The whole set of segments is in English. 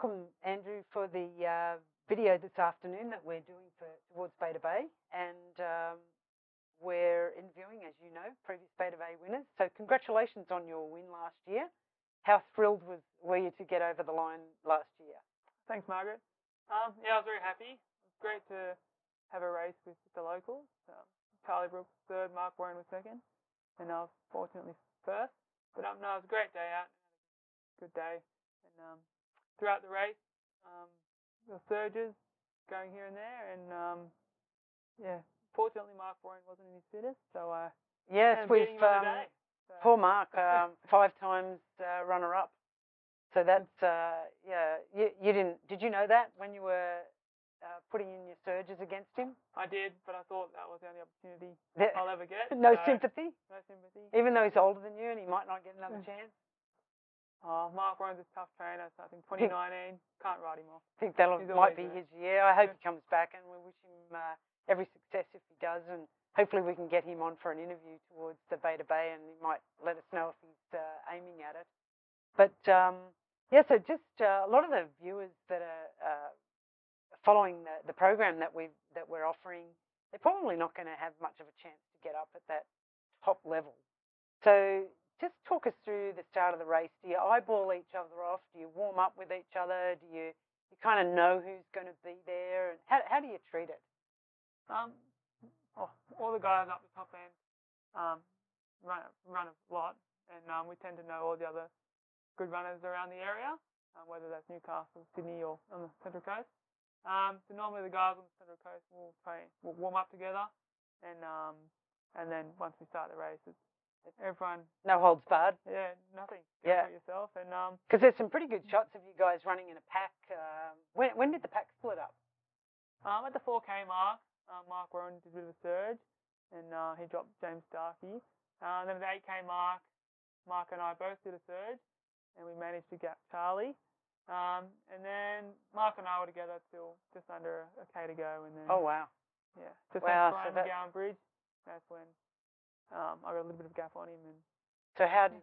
welcome, Andrew, for the video this afternoon that we're doing towards Beta Bay, and we're interviewing, as you know, previous Beta Bay winners. So congratulations on your win last year. How thrilled were you to get over the line last year? Thanks, Margaret. Yeah, I was very happy. It was great to have a race with the locals. Charlie Brooks third, Mark Warren was second, and I was fortunately first. But no, it was a great day out. Good day, and throughout the race, the surges going here and there, and yeah, fortunately Mark Warren wasn't in his fittest, so yes, we've poor Mark, 5 times runner-up. So that's yeah. You didn't? Did you know that when you were putting in your surges against him? I did, but I thought that was the only opportunity I'll ever get. No sympathy. No sympathy. Even though he's older than you and he might not get another chance. Oh, Mark Warren's a tough trainer, so I think 2019, can't write him off. I think that might be his year. I hope he comes back, and we wish him every success if he does, and hopefully we can get him on for an interview towards the Beta Bay, and he might let us know if he's aiming at it. But yeah, so just a lot of the viewers that are following the program that we're offering, they're probably not going to have much of a chance to get up at that top level. So just talk us through the start of the race. Do you eyeball each other off? Do you warm up with each other? Do you kind of know who's going to be there? And how do you treat it? All the guys up the top end run a lot, and we tend to know all the other good runners around the area, whether that's Newcastle, Sydney, or on the Central Coast. So normally the guys on the Central Coast will warm up together, and then once we start the race, everyone, no holds barred. Yeah, nothing. Yeah, yourself, and because there's some pretty good shots of you guys running in a pack. When did the pack split up? At the 4K mark, Mark Warren did a bit of a surge, and he dropped James Starkey. Then at the 8K mark, Mark and I both did a surge, and we managed to get Charlie. And then Mark and I were together till just under a K to go, and then oh wow, yeah, just on McGowan Bridge. That's when I got a little bit of gap on him. And so how did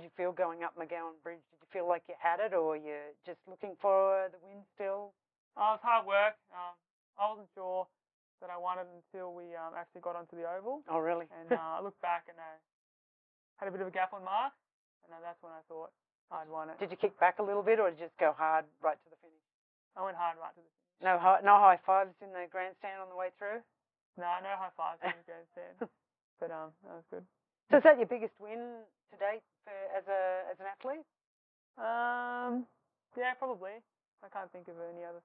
you feel going up McGowan Bridge? Did you feel like you had it, or you're just looking for the win still? Oh, it was hard work. I wasn't sure that I won it until we actually got onto the oval. Oh, really? And I looked back and I had a bit of a gap on Mark, and that's when I thought I'd won it. Did you kick back a little bit, or did you just go hard right to the finish? I went hard right to the finish. No high fives in the grandstand on the way through? No high fives in the grandstand. But that was good. So is that your biggest win to date as an athlete? Yeah, probably. I can't think of any other.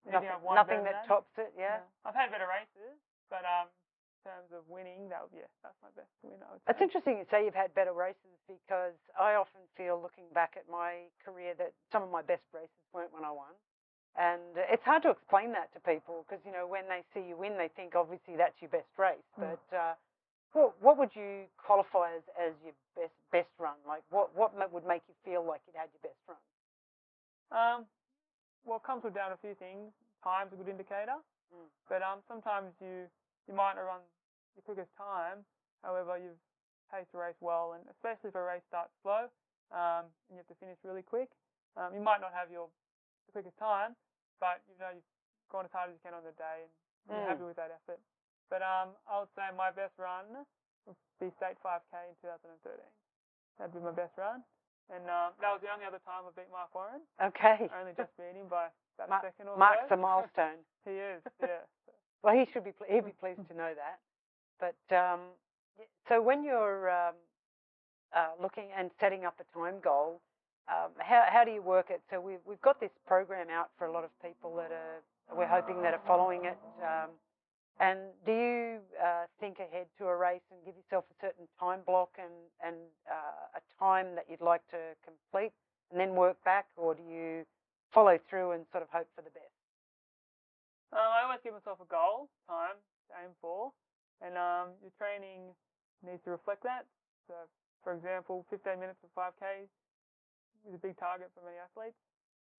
Nothing that tops it. Yeah. No. I've had better races, but in terms of winning, that's my best win. I would say. It's interesting you say you've had better races, because I often feel, looking back at my career, that some of my best races weren't when I won. And it's hard to explain that to people, because when they see you win, they think obviously that's your best race. But what would you qualify as your best run? Like what would make you feel like you'd had your best run? Well, it comes down to a few things. Time's a good indicator, but sometimes you might not run your quickest time. However, you've paced the race well, and especially if a race starts slow and you have to finish really quick, you might not have the quickest time, but you've gone as hard as you can on the day, and you're happy with that effort. But I would say my best run would be State 5K in 2013. That'd be my best run. And that was the only other time I beat Mark Warren. Okay. I only just beat him by about a second or so. Mark's a milestone. He is, yeah. Well, he'd be pleased to know that. But so when you're looking and setting up a time goal, how do you work it? So we've got this program out for a lot of people that we're hoping that are following it. And do you think ahead to a race and give yourself a certain time block and a time that you'd like to complete, and then work back, or do you follow through and sort of hope for the best? I always give myself a goal, time to aim for, and your training needs to reflect that. So, for example, 15 minutes for 5K is a big target for many athletes,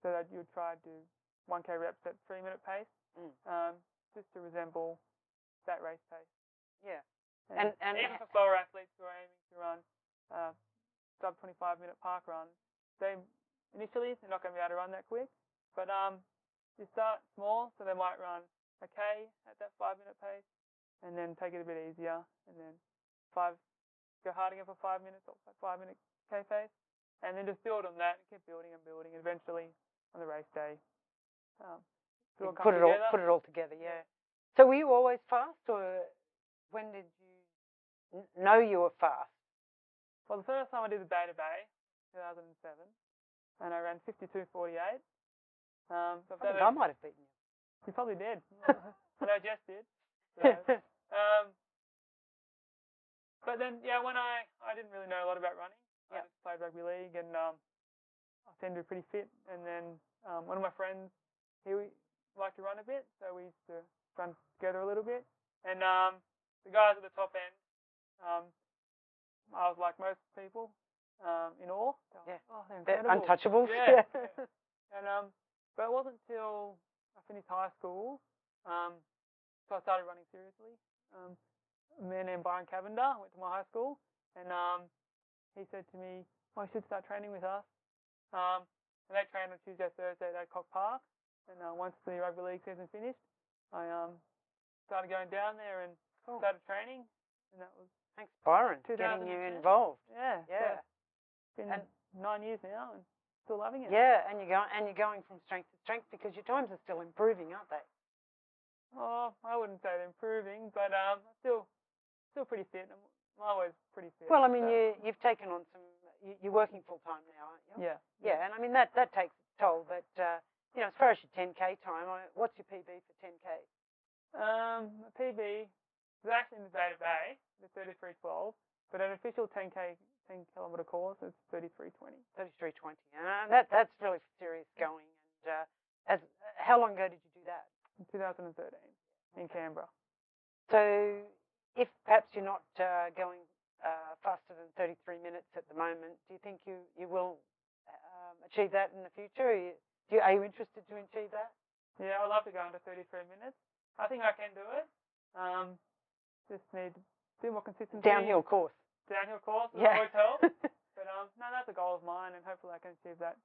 so that you would try to do 1K reps at 3-minute pace, just to resemble that race pace. Yeah. And even for slower athletes who are aiming to run sub 25-minute park runs, they initially. They're not going to be able to run that quick. But you start small, so they might run a K at that 5-minute pace, and then take it a bit easier, and then go hard again for 5 minutes, or 5-minute K pace, and then just build on that and keep building and building. Eventually, on the race day, put it all together. Yeah. So were you always fast, or when did you know you were fast? Well, the first time I did the Beta Bay, 2007, and I ran 52:48. So I think I might have beaten you. You probably did. I know Jess did. So, but then, yeah, when I didn't really know a lot about running. I just played rugby league, and I tend to be pretty fit. And then one of my friends, he liked to run a bit, so we used to run together a little bit. And the guys at the top end, I was like most people in awe. They're untouchables. Yeah. And but it wasn't until I finished high school, so I started running seriously. A man named Byron Cavender went to my high school, and he said to me, "Oh, you should start training with us." And they trained on Tuesday, Thursday at Cock Park. And once the rugby league season finished, I started going down there and started training. And that was thanks, Byron, getting you involved. Yeah. Yeah. So it's been 9 years now, and still loving it. Yeah, and you're going from strength to strength because your times are still improving, aren't they? Oh, I wouldn't say they're improving, but I'm still pretty fit. I'm always pretty fit. Well, I mean, you've taken on some. You're working full time now, aren't you? Yeah. Yeah, and I mean that takes its toll. But as far as your 10K time, what's your PB for 10K? PB was actually in the Beta Bay, the 33:12, but an official 10-kilometer course is 33:20. 33:20. That's really serious going. And how long ago did you do that? In 2013 in Canberra. So, if perhaps you're not going faster than 33 minutes at the moment, do you think you will achieve that in the future? Are you interested to achieve that? Yeah, I'd love to go under 33 minutes. I think I can do it. Just need a bit more consistency. Downhill course. Downhill course. Yeah. Always helps. But no, that's a goal of mine, and hopefully I can achieve that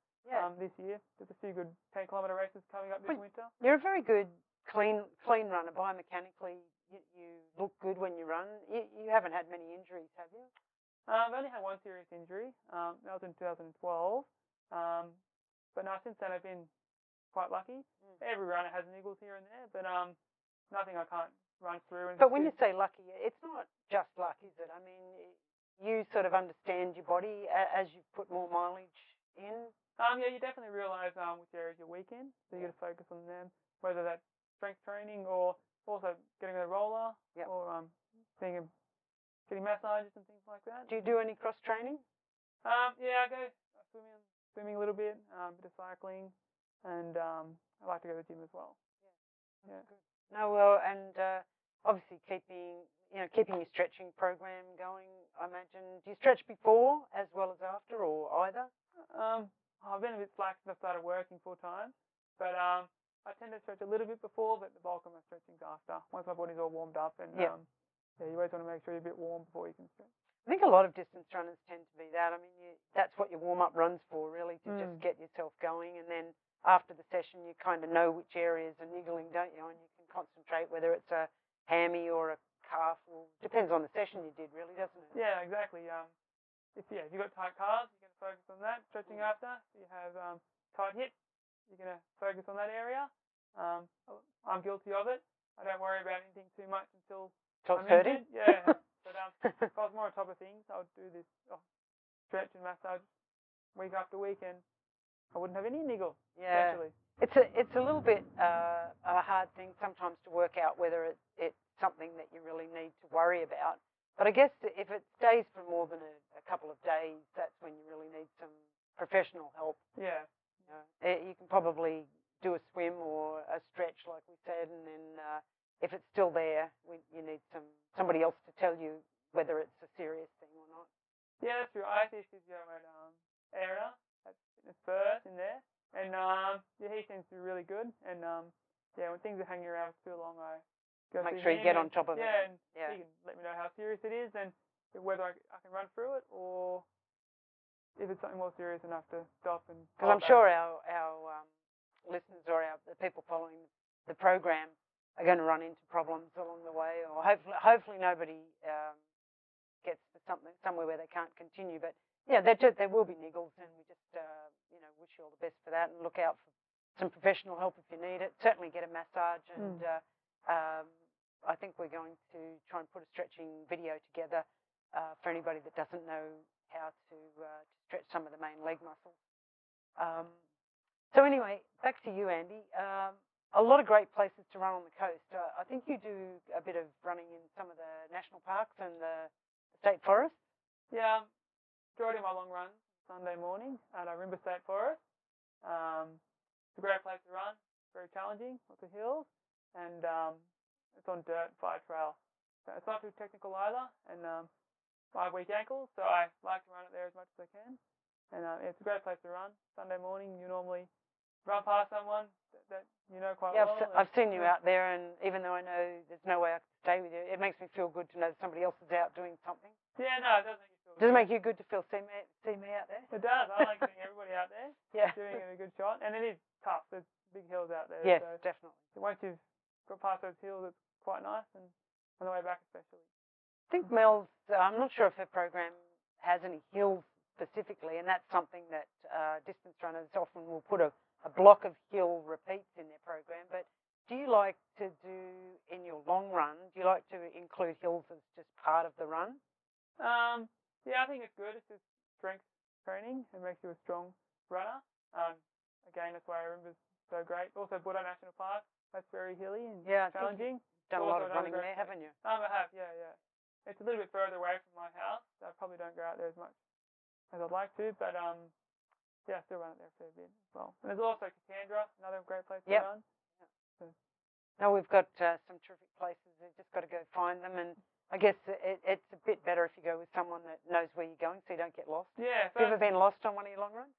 this year. There's a few good 10-kilometer races coming up this winter. You're a very good clean runner. Biomechanically, you look good when you run. You haven't had many injuries, have you? I've only had one serious injury. That was in 2012. But no, since then I've been quite lucky. Every runner has niggles here and there, but nothing I can't run through. But when you say lucky, it's not just luck, is it? I mean, you sort of understand your body as you put more mileage in. Yeah, you definitely realise which areas you're weak in, so you got to focus on them, whether that's strength training or also getting a roller or getting massages and things like that. Do you do any cross training? Yeah, I go swimming a little bit, a bit of cycling, and I like to go to the gym as well. Yeah. Good. No, well, and obviously keeping your stretching program going, I imagine. Do you stretch before as well as after, or either? I've been a bit slack since I started working full time, but I tend to stretch a little bit before, but the bulk of my stretching's after, once my body's all warmed up. And you always want to make sure you're a bit warm before you can stretch. I think a lot of distance runners tend to be that. I mean, that's what your warm-up run's for, really, to just get yourself going, and then after the session, you kind of know which areas are niggling, don't you? And you can concentrate, whether it's a hammy or a calf, or depends on the session you did, really, doesn't it? Yeah, exactly. If you've got tight calves, you're going to focus on that. Stretching after, if you have tight hips, you're going to focus on that area. I'm guilty of it. I don't worry about anything too much until I'm 30. Yeah. But if I was more on top of things, I would do this stretch and massage week after week, and I wouldn't have any niggle. Yeah. Actually. It's a little bit a hard thing sometimes to work out whether it's something that you really need to worry about. But I guess if it stays for more than a couple of days, that's when you really need some professional help. Yeah. You can probably do a swim or a stretch, like we said, and then if it's still there, you need somebody else to tell you whether it's a serious thing or not. Yeah, that's true. I actually physio at Era, at Fitness First in there, and he seems to be really good. And when things are hanging around for too long, I go make sure you get on top of it. And he can let me know how serious it is and whether I can run through it or if it's something more serious enough to stop and. Because I'm sure our listeners or the people following the program are going to run into problems along the way, or hopefully nobody gets to somewhere where they can't continue. But yeah, there will be niggles, and we just wish you all the best for that, and look out for some professional help if you need it. Certainly get a massage, and I think we're going to try and put a stretching video together for anybody that doesn't know how to stretch some of the main leg muscles. So anyway, back to you, Andy. A lot of great places to run on the coast. I think you do a bit of running in some of the national parks and the state forests. Yeah, majority of my long runs Sunday morning at Rimba State Forest. It's a great place to run. Very challenging, lots of hills, and it's on dirt, fire trail. So it's not too technical either, and I have weak ankles, so I like to run it there as much as I can. And it's a great place to run. Sunday morning, you normally run past someone that you know quite well. Yeah, I've seen you out there, and even though I know there's no way I can stay with you, it makes me feel good to know that somebody else is out doing something. Yeah, no, it does make you feel good. Does it make you good to see me out there? It does. I like seeing everybody out there doing a good shot. And it is tough. There's big hills out there. Yes, so definitely. Once you've got past those hills, it's quite nice, and on the way back especially. I think Mel's, I'm not sure if her program has any hills specifically, and that's something that distance runners often will put a block of hill repeats in their program. But do you like to do, in your long run, do you like to include hills as just part of the run? Yeah, I think it's good. It's just strength training. It makes you a strong runner. Again, that's why Rimba's so great. Also, Buddha National Park, that's very hilly and challenging. You've done a lot of running there, haven't you? I have, yeah. It's a little bit further away from my house, so I probably don't go out there as much as I'd like to, but I still run it there a fair bit as well. And there's also Katandra, another great place to run. So. No, we've got some terrific places. You've just got to go find them, and I guess it's a bit better if you go with someone that knows where you're going, so you don't get lost. Yeah. Have you ever been lost on one of your long runs?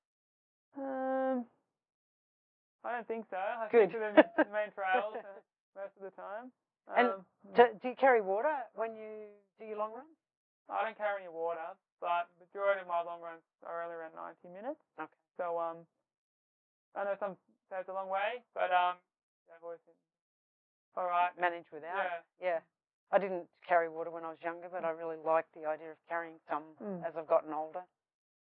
I don't think so. I Good. stick to the main trails most of the time. And do you carry water when you do your long runs? I don't carry any water, but the majority of my long runs are only around 90 minutes. Okay. So I know some say it's a long way, but I've always been all right. Manage without. Yeah. I didn't carry water when I was younger, but I really like the idea of carrying some as I've gotten older.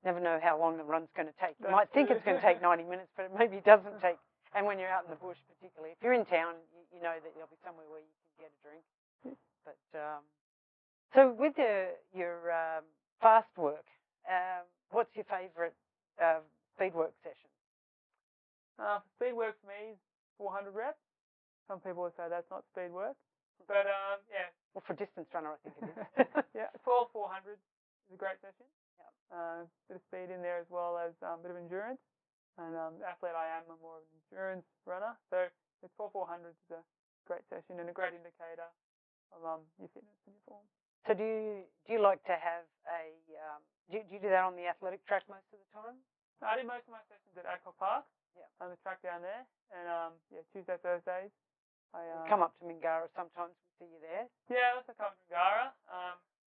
Never know how long the run's going to take. You might think it's going to take 90 minutes, but it maybe doesn't take. And when you're out in the bush, particularly, if you're in town, you know that there'll be somewhere where you can get a drink. But so with your fast work, what's your favourite speed work session? Speed work for me is 400 reps. Some people would say that's not speed work, but yeah. Well, for distance runner, I think it is. Yeah, 400 is a great session. Yeah. Bit of speed in there as well as a bit of endurance. And athlete I am, I'm more of an endurance runner, so the 400 is a great session and a great indicator of your fitness and your form. So do you like to have a do you do that on the athletic track most of the time? I do most of my sessions at Adcock Park. Yeah. On the track down there, and Tuesday, Thursdays. I come up to Mingara sometimes. We see you there. Yeah, I also come to Mingara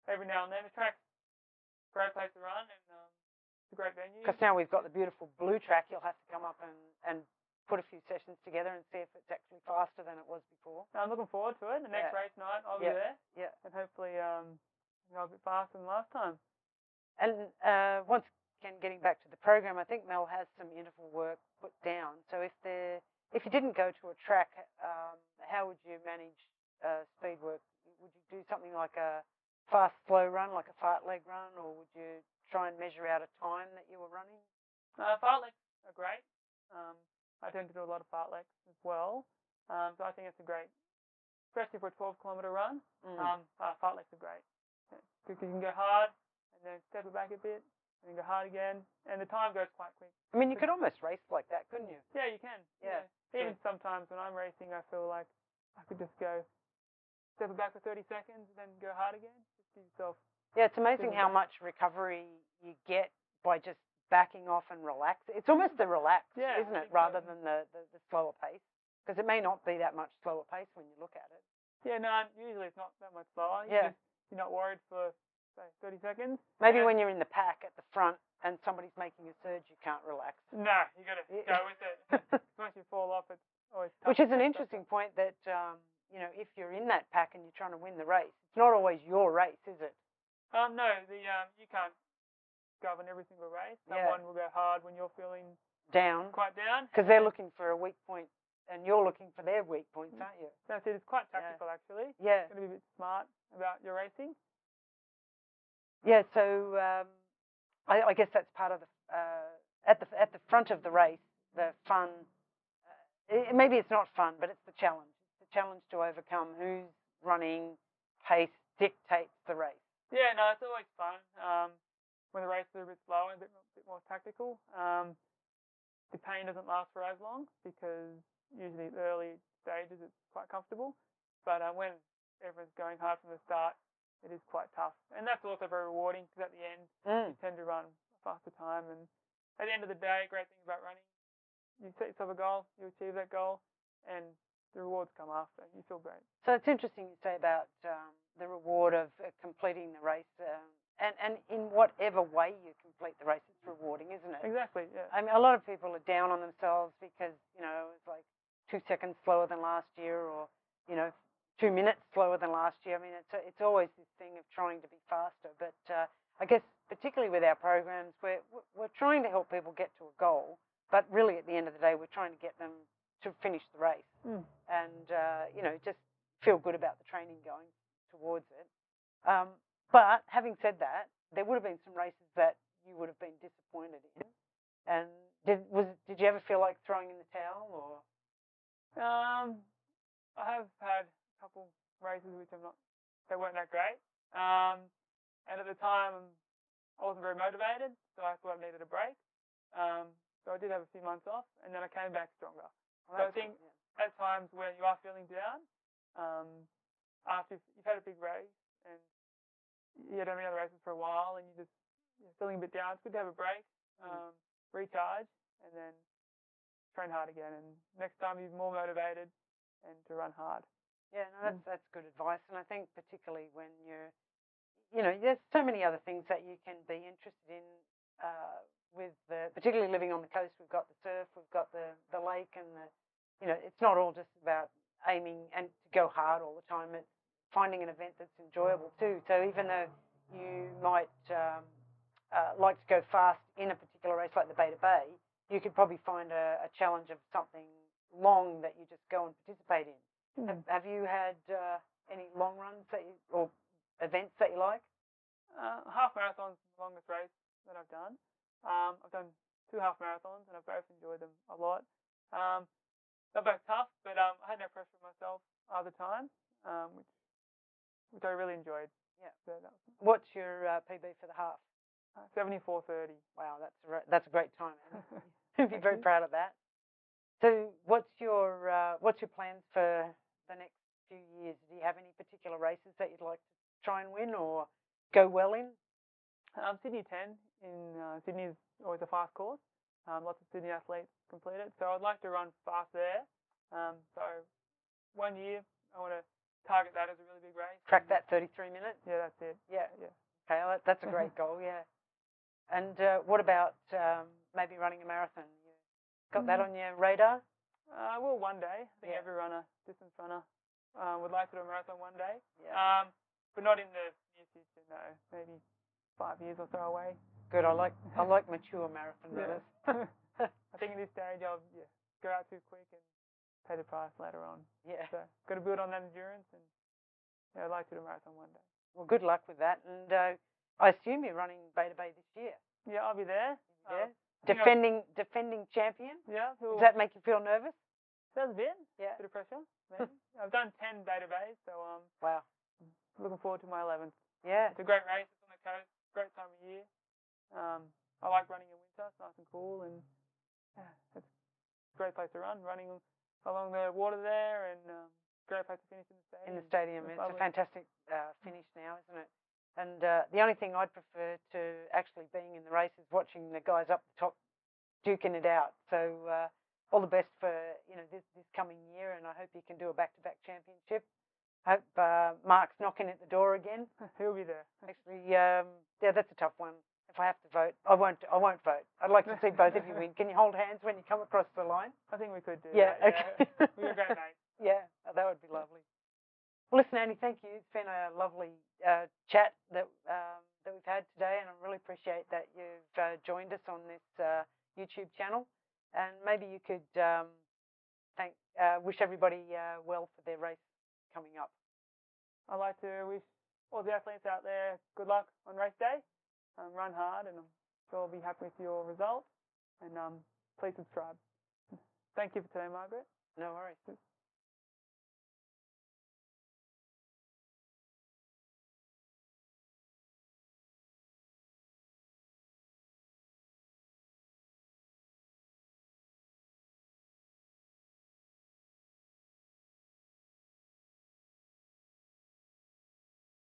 every now and then. The track's a great place to run, and it's a great venue. Because now we've got the beautiful blue track, you'll have to come up and put a few sessions together and see if it's actually faster than it was before. I'm looking forward to it. The next race night, I'll be there. Yeah. And hopefully go a bit faster than last time. And once again, getting back to the program, I think Mel has some interval work put down. So if you didn't go to a track, how would you manage speed work? Would you do something like a fast, slow run, like a fartlek run, or would you try and measure out a time that you were running? Fartleks are great. I tend to do a lot of fartleks as well. So I think it's a great, especially for a 12-kilometre run. Fartleks are great. Because you can go hard and then step it back a bit and then go hard again, and the time goes quite quick. I mean, you could almost race like that, couldn't you? Yeah, you can. Yeah. Even sometimes when I'm racing, I feel like I could just go step it back for 30 seconds and then go hard again. Just give yourself. Yeah, it's amazing how much recovery you get by just backing off and relax. It's almost the relax, isn't it, rather than the slower pace? Because it may not be that much slower pace when you look at it. Yeah, no, usually it's not that much slower. You're not worried for say 30 seconds. Maybe when you're in the pack at the front and somebody's making a surge, you can't relax. No, you got to go with it. Once you fall off, it's always tough. Which is an interesting point that, if you're in that pack and you're trying to win the race, it's not always your race, is it? No, you can't govern every single race. Someone will go hard when you're feeling quite down. Because they're looking for a weak point and you're looking for their weak points, aren't you? That's it. It's quite tactical, actually. Yeah. You've got to be a bit smart about your racing. Yeah, so I guess that's part of the at the front of the race, the fun. Maybe it's not fun, but it's the challenge. It's the challenge to overcome who's running pace dictates the race. Yeah, no, it's always fun. When the races are a bit slower, a bit more tactical. The pain doesn't last for as long because usually early stages it's quite comfortable. But when everyone's going hard from the start, it is quite tough. And that's also very rewarding because at the end, you tend to run a faster time. And at the end of the day, great thing about running, you set yourself a goal, you achieve that goal, and the rewards come after. You feel great. So it's interesting you say about the reward of completing the race. And in whatever way you complete the race, it's rewarding, isn't it? Exactly, yeah. I mean, a lot of people are down on themselves because, it's like 2 seconds slower than last year or, 2 minutes slower than last year. I mean, it's always this thing of trying to be faster. But I guess particularly with our programs, we're trying to help people get to a goal, but really at the end of the day, we're trying to get them to finish the race and, just feel good about the training going towards it. But having said that, there would have been some races that you would have been disappointed in. And did you ever feel like throwing in the towel, or? I have had a couple races which they weren't that great. And at the time, I wasn't very motivated, so I thought I needed a break. So I did have a few months off, and then I came back stronger. So I think at times when you are feeling down, after you've had a big race and you don't have any other races for a while and you're feeling a bit down, it's good to have a break, recharge, and then train hard again. And next time you're more motivated and to run hard. Yeah, no, that's good advice. And I think particularly when you're, there's so many other things that you can be interested in particularly living on the coast. We've got the surf, we've got the lake, and it's not all just about aiming and to go hard all the time. It's finding an event that's enjoyable too. So even though you might like to go fast in a particular race like the Beta Bay, you could probably find a challenge of something long that you just go and participate in. Have you had any long runs or events that you like? Half marathons is the longest race that I've done. I've done 2 half marathons and I've both enjoyed them a lot. They're both tough, but I had no pressure on myself either time, which I really enjoyed. Yeah. So what's your PB for the half? 74:30. Wow, that's a great time. You'd be very proud of that. So what's your plans for the next few years? Do you have any particular races that you'd like to try and win or go well in? Sydney 10 in Sydney is always a fast course. Lots of Sydney athletes complete it. So I'd like to run fast there. So 1 year, I want to target that as a really big race. Crack that 33 minutes? Yeah, that's it. Yeah. Okay, well, that's a great goal, yeah. And what about maybe running a marathon? You got that on your radar? I will one day. I think every distance runner, would like to do a marathon one day. Yeah. But not in the near future, no. Maybe 5 years or so away. Good. I like mature marathon runners. I think at this stage I'll go out too quick and pay the price later on. Yeah. So got to build on that endurance, and I'd like to do a marathon one day. Well, good luck with that. And I assume you're running Beta Bay this year. Yeah, I'll be there. Yeah. Defending champion. Yeah. Does that make you feel nervous? Does a bit. Yeah. Bit of pressure. Maybe. I've done 10 Beta Bays, so wow. Looking forward to my 11th. Yeah. It's a great race. It's on the coast. Great time of year. I like running in winter. It's nice and cool, and it's a great place to run. Running along the water there, and great place to finish in the stadium. In the stadium, it's a fantastic finish now, isn't it? And the only thing I'd prefer to actually being in the race is watching the guys up the top duking it out. So all the best for this coming year, and I hope you can do a back-to-back championship. Hope Mark's knocking at the door again. He'll be there. Actually, yeah, that's a tough one. If I have to vote, I won't vote. I'd like to see both of you win. Can you hold hands when you come across the line? I think we could do Yeah, that. okay. Yeah. We're great mates. Yeah, that would be lovely. Well, listen, Andy, thank you. It's been a lovely chat that we've had today, and I really appreciate that you've joined us on this YouTube channel. And maybe you could wish everybody well for their race coming up. I'd like to wish all the athletes out there good luck on race day. Run hard, and I'm sure I'll be happy with your result. And please subscribe. Thank you for today, Margaret. No worries.